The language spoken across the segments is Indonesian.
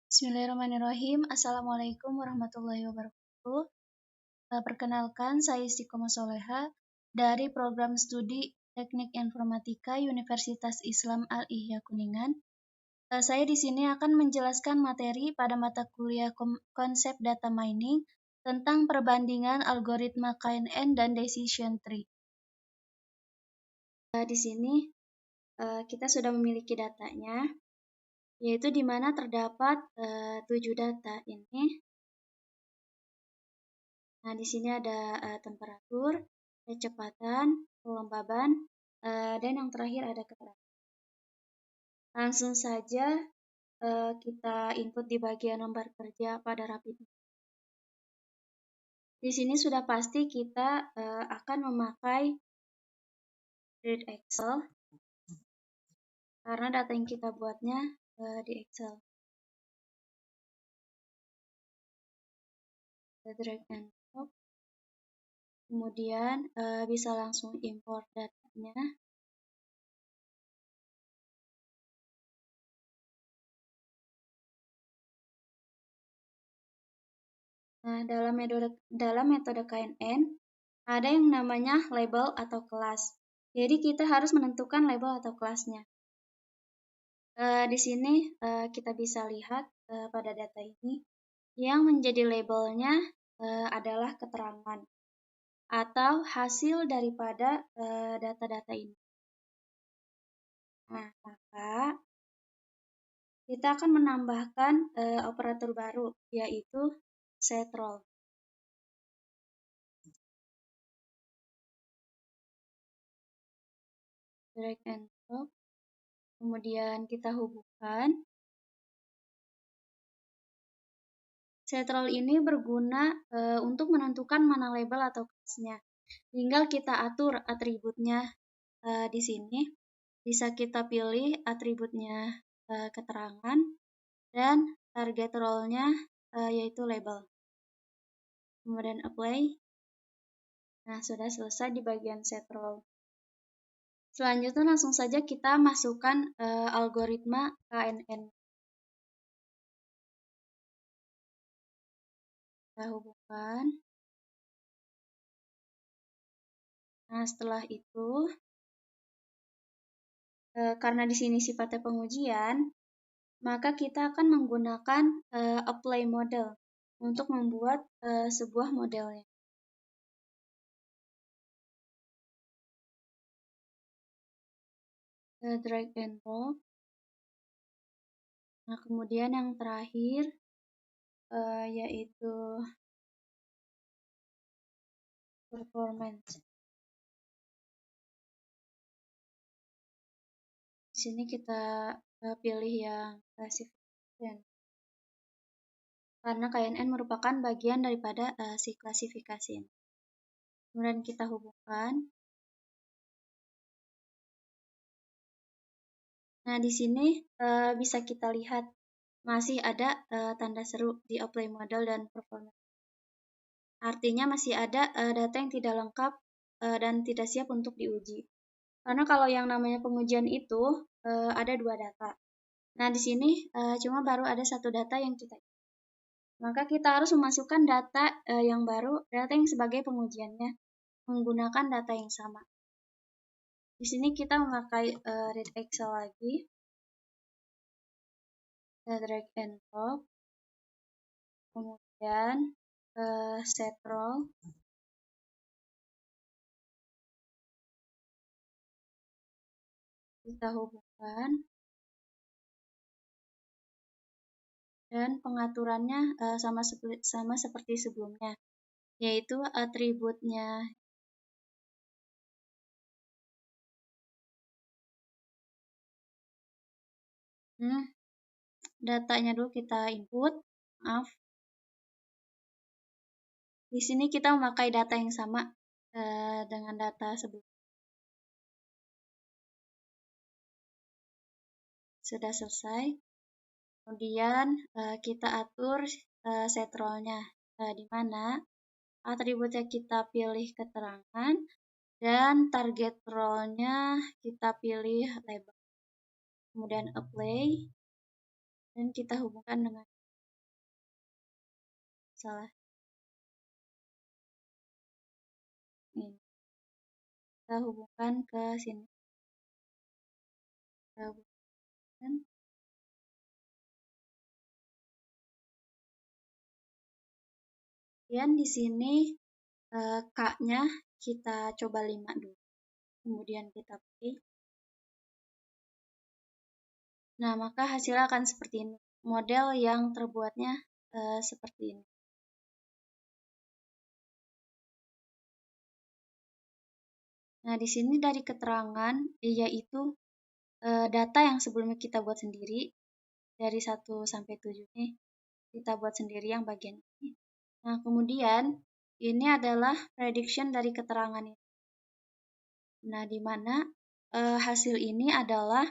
Bismillahirrahmanirrahim. Assalamualaikum warahmatullahi wabarakatuh. Perkenalkan, saya Istiqomah Soleha dari program studi Teknik Informatika Universitas Islam Al-Ihya Kuningan. Saya di sini akan menjelaskan materi pada mata kuliah konsep data mining tentang perbandingan algoritma KNN dan decision tree. Di sini kita sudah memiliki datanya, yaitu di mana terdapat 7 data ini. Nah, di sini ada temperatur, kecepatan, kelembaban, dan yang terakhir ada keterangan. Langsung saja kita input di bagian lembar kerja pada Rapid. Di sini sudah pasti kita akan memakai Grid Excel karena data yang kita buatnya di Excel. Kita drag and drop. Kemudian bisa langsung import datanya. Nah, dalam metode KNN ada yang namanya label atau kelas. Jadi kita harus menentukan label atau kelasnya. Di sini kita bisa lihat pada data ini yang menjadi labelnya adalah keterangan atau hasil daripada data-data ini. Nah, maka kita akan menambahkan operator baru, yaitu setRow. Drag and drop. Kemudian kita hubungkan. SetRow ini berguna untuk menentukan mana label atau kelasnya. Tinggal kita atur atributnya di sini. Bisa kita pilih atributnya keterangan dan target role-nya yaitu label. Kemudian apply. Nah, sudah selesai di bagian set role. Selanjutnya langsung saja kita masukkan algoritma KNN. Kita hubungkan. Nah, setelah itu karena di sini sifatnya pengujian, maka kita akan menggunakan apply model untuk membuat sebuah modelnya. Drag and drop. Nah, kemudian yang terakhir yaitu performance. Di sini kita pilih yang classification. Karena KNN merupakan bagian daripada si klasifikasi. Kemudian kita hubungkan. Nah, di sini bisa kita lihat masih ada tanda seru di apply model dan performance. Artinya masih ada data yang tidak lengkap dan tidak siap untuk diuji. Karena kalau yang namanya pengujian itu ada 2 data. Nah, di sini cuma baru ada 1 data yang kita. Maka kita harus memasukkan data yang baru, data yang sebagai pengujiannya, menggunakan data yang sama. Di sini kita memakai read Excel lagi. Kita drag and drop. Kemudian set role. Kita hubungkan. Dan pengaturannya sama seperti sebelumnya, yaitu atributnya. Datanya dulu kita input. Maaf. Di sini kita memakai data yang sama dengan data sebelumnya. Sudah selesai. Kemudian kita atur set role-nya, di mana atributnya kita pilih keterangan dan target role-nya kita pilih label. Kemudian apply dan kita hubungkan dengan salah. Ini kita hubungkan ke sini. Kita hubungkan. Kemudian di sini K-nya kita coba 5 dulu. Kemudian kita pilih. Nah, maka hasilnya akan seperti ini. Model yang terbuatnya seperti ini. Nah, di sini dari keterangan yaitu data yang sebelumnya kita buat sendiri dari 1 sampai 7 ini kita buat sendiri yang bagian ini. Nah, kemudian ini adalah prediction dari keterangan ini. Nah, di mana hasil ini adalah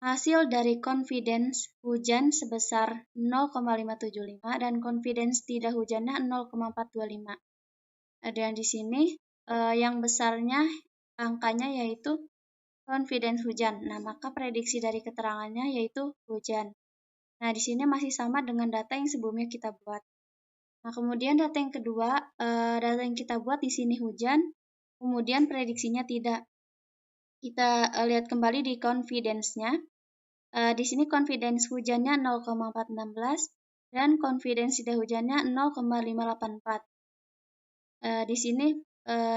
hasil dari confidence hujan sebesar 0,575 dan confidence tidak hujannya 0,425. Dan di sini yang besarnya angkanya yaitu confidence hujan. Nah, maka prediksi dari keterangannya yaitu hujan. Nah, di sini masih sama dengan data yang sebelumnya kita buat. Nah, kemudian data yang kedua, data yang kita buat di sini hujan, kemudian prediksinya tidak. Kita lihat kembali di confidence-nya. Di sini confidence hujannya 0,416 dan confidence tidak hujannya 0,584. Di sini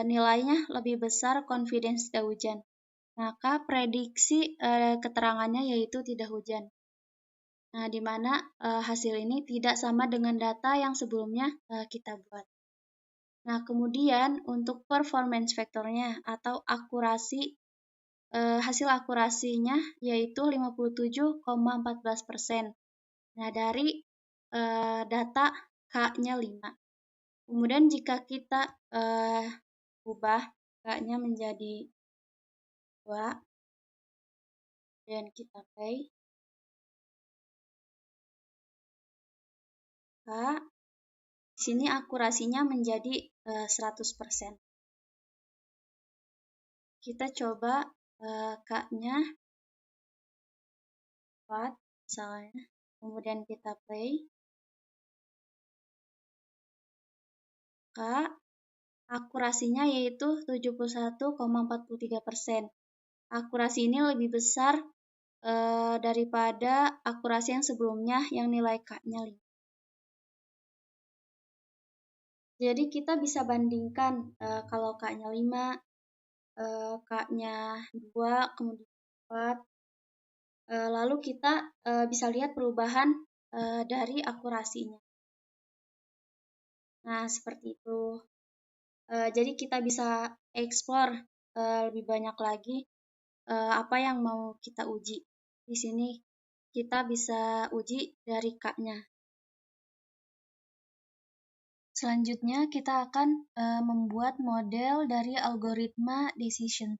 nilainya lebih besar confidence tidak hujan. Maka prediksi keterangannya yaitu tidak hujan. Nah, di mana hasil ini tidak sama dengan data yang sebelumnya kita buat. Nah, kemudian untuk performance vektornya atau akurasi, hasil akurasinya yaitu 57,14%. Nah, dari data K-nya 5. Kemudian jika kita ubah K-nya menjadi 2, dan kita play, K, di sini akurasinya menjadi 100%. Kita coba K-nya 4 misalnya, kemudian kita play. K, akurasinya yaitu 71,43%. Akurasi ini lebih besar daripada akurasi yang sebelumnya yang nilai K-nya 5. Jadi kita bisa bandingkan kalau K-nya 5, K-nya 2, kemudian 4. Lalu kita bisa lihat perubahan dari akurasinya. Nah, seperti itu. Jadi kita bisa explore lebih banyak lagi apa yang mau kita uji. Di sini kita bisa uji dari K-nya. Selanjutnya kita akan membuat model dari algoritma decision.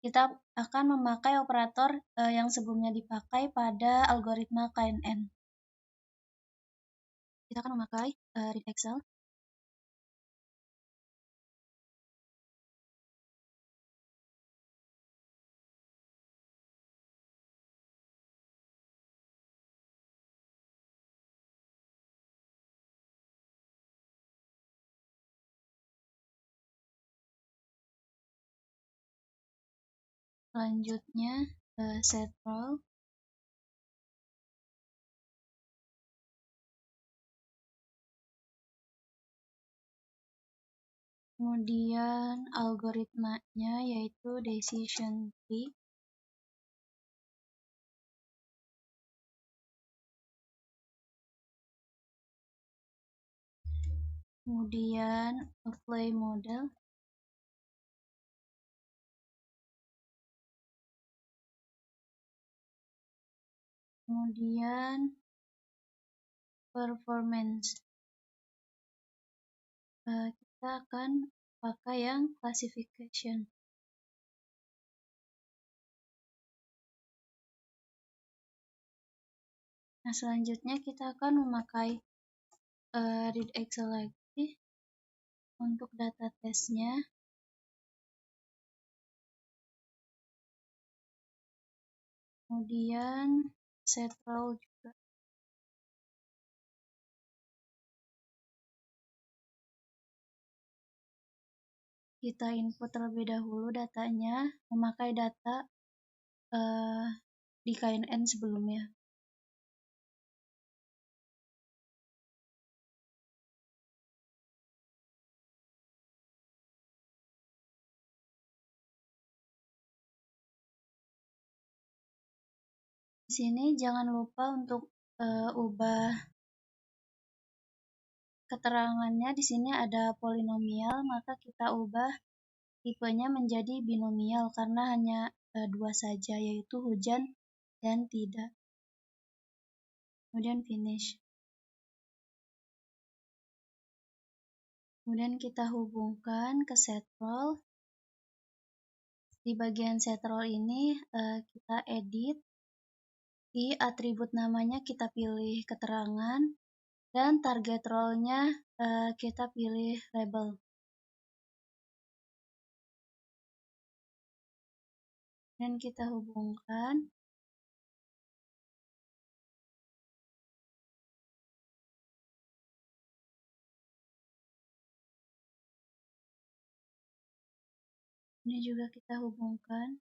Kita akan memakai operator yang sebelumnya dipakai pada algoritma KNN. Kita akan memakai read Excel. Selanjutnya set row. Kemudian algoritmanya yaitu decision tree. Kemudian apply model. Kemudian performance. Kita akan pakai yang classification. Nah, selanjutnya kita akan memakai read Excel lagi untuk data testnya. Kemudian set row juga. kita input terlebih dahulu datanya memakai data di KNN sebelumnya. Di sini jangan lupa untuk ubah keterangannya. Di sini ada polinomial, maka kita ubah tipenya menjadi binomial karena hanya dua saja, yaitu hujan dan tidak. Kemudian finish. Kemudian kita hubungkan ke setrol. Di bagian setrol ini kita edit. Di atribut namanya kita pilih keterangan. Dan target role-nya kita pilih label. Dan kita hubungkan. Ini juga kita hubungkan.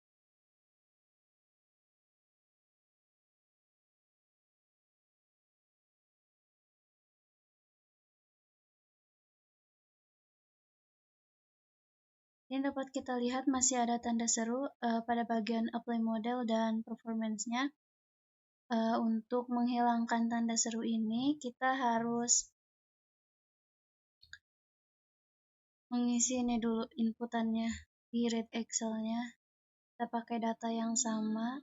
Ini dapat kita lihat masih ada tanda seru pada bagian apply model dan performance-nya. Untuk menghilangkan tanda seru ini, kita harus mengisi ini dulu inputannya di read Excel-nya. Kita pakai data yang sama.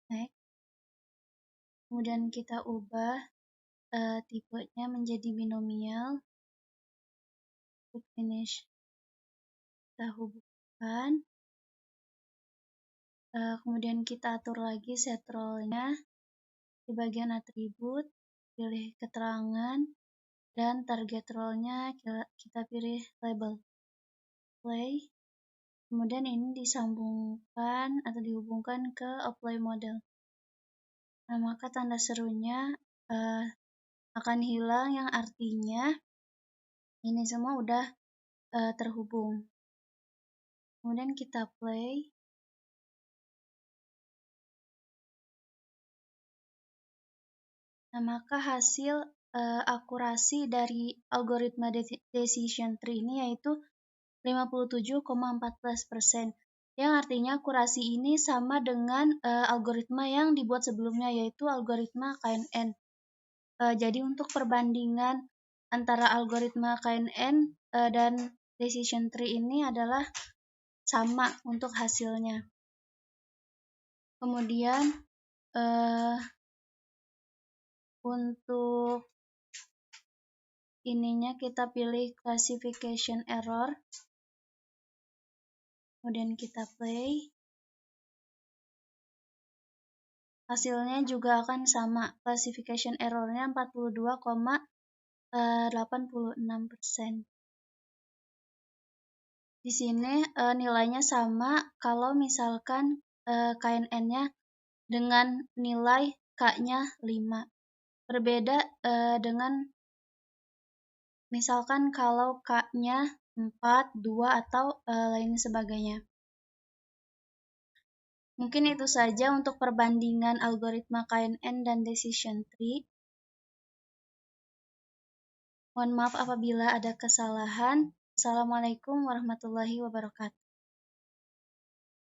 Next. Kemudian kita ubah tipenya menjadi binomial. Untuk finish. Kita hubungkan. Kemudian kita atur lagi set role-nya. Di bagian atribut, pilih keterangan. Dan target role-nya kita pilih label. Play. Kemudian ini disambungkan atau dihubungkan ke apply model. Nah, maka tanda serunya akan hilang, yang artinya ini semua udah terhubung. Kemudian kita play. Nah, maka hasil akurasi dari algoritma decision tree ini yaitu 57,14%. Yang artinya akurasi ini sama dengan algoritma yang dibuat sebelumnya, yaitu algoritma KNN. Jadi untuk perbandingan antara algoritma KNN dan decision tree ini adalah sama untuk hasilnya. Kemudian untuk ininya kita pilih classification error. Kemudian kita play. Hasilnya juga akan sama. Classification errornya 42,86%. Di sini nilainya sama kalau misalkan KNN-nya dengan nilai K-nya 5. Berbeda dengan misalkan kalau K-nya 4, 2, atau lain sebagainya. Mungkin itu saja untuk perbandingan algoritma KNN dan decision tree. Mohon maaf apabila ada kesalahan. Assalamualaikum warahmatullahi wabarakatuh.